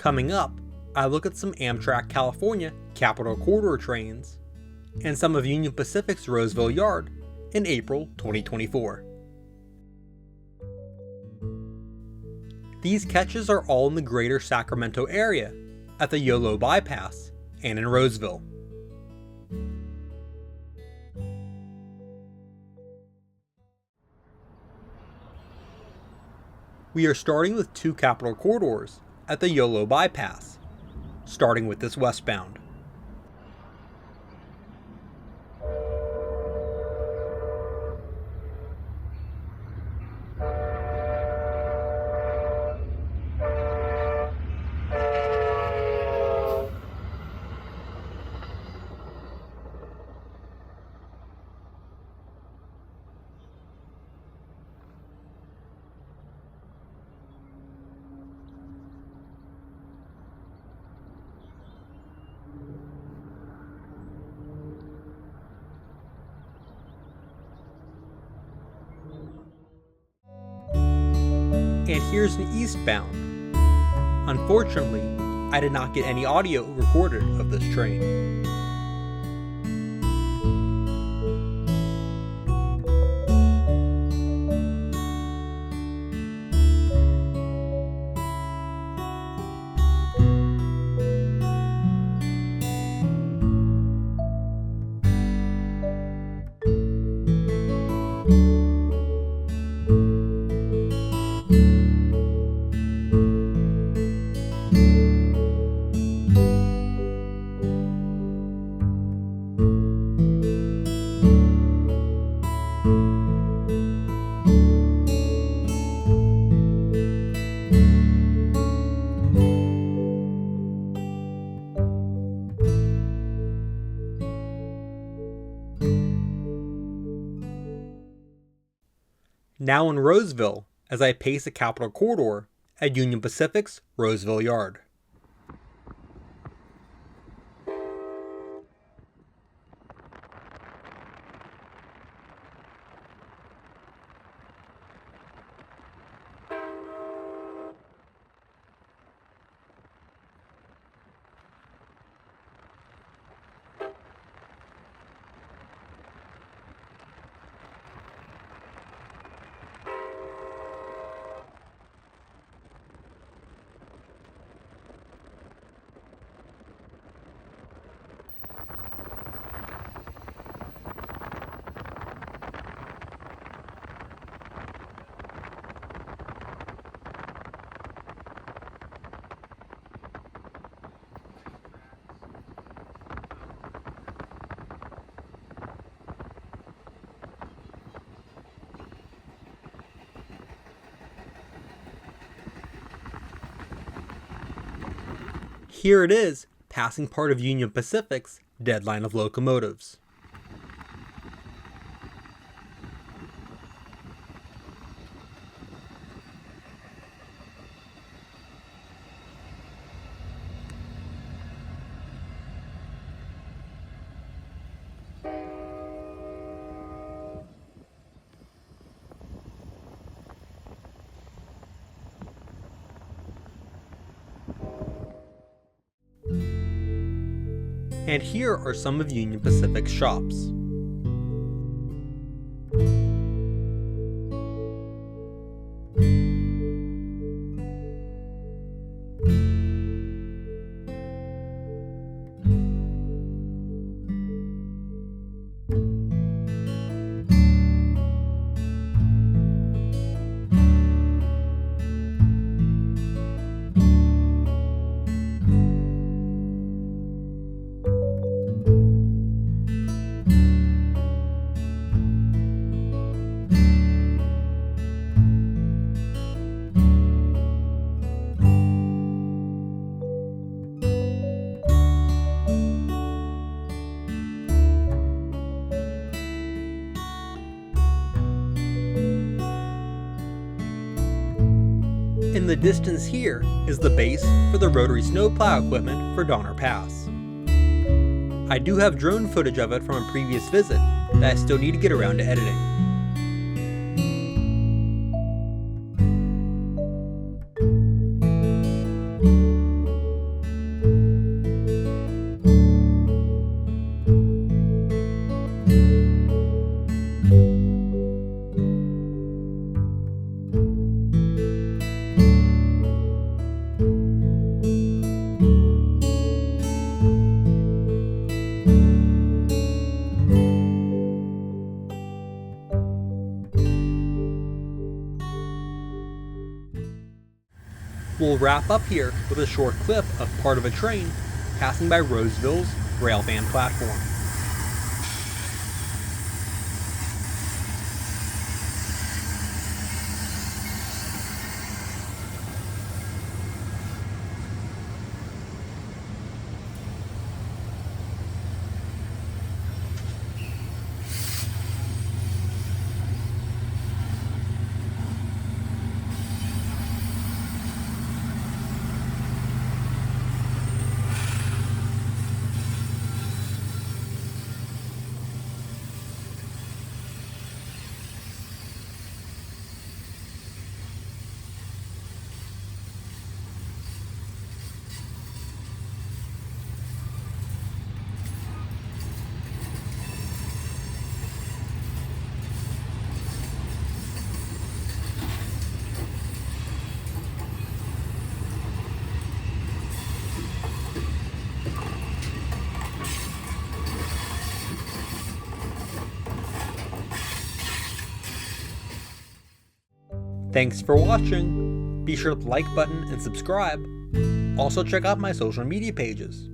Coming up, I look at some Amtrak California Capital Corridor trains and some of Union Pacific's Roseville yard in April 2024. These catches are all in the greater Sacramento area, at the YOLO bypass, and in Roseville. We are starting with two capital corridors at the YOLO bypass, starting with this westbound. And here's an eastbound. Unfortunately, I did not get any audio recorded of this train. Now in Roseville, as I pace the Capital Corridor at Union Pacific's Roseville yard. Here it is, passing part of Union Pacific's dead line of locomotives. And here are some of Union Pacific's shops. In the distance here is the base for the rotary snowplow equipment for Donner Pass. I do have drone footage of it from a previous visit that I still need to get around to editing. We'll wrap up here with a short clip of part of a train passing by Roseville's Railfan platform. Thanks for watching. Be sure to like button and subscribe. Also check out my social media pages.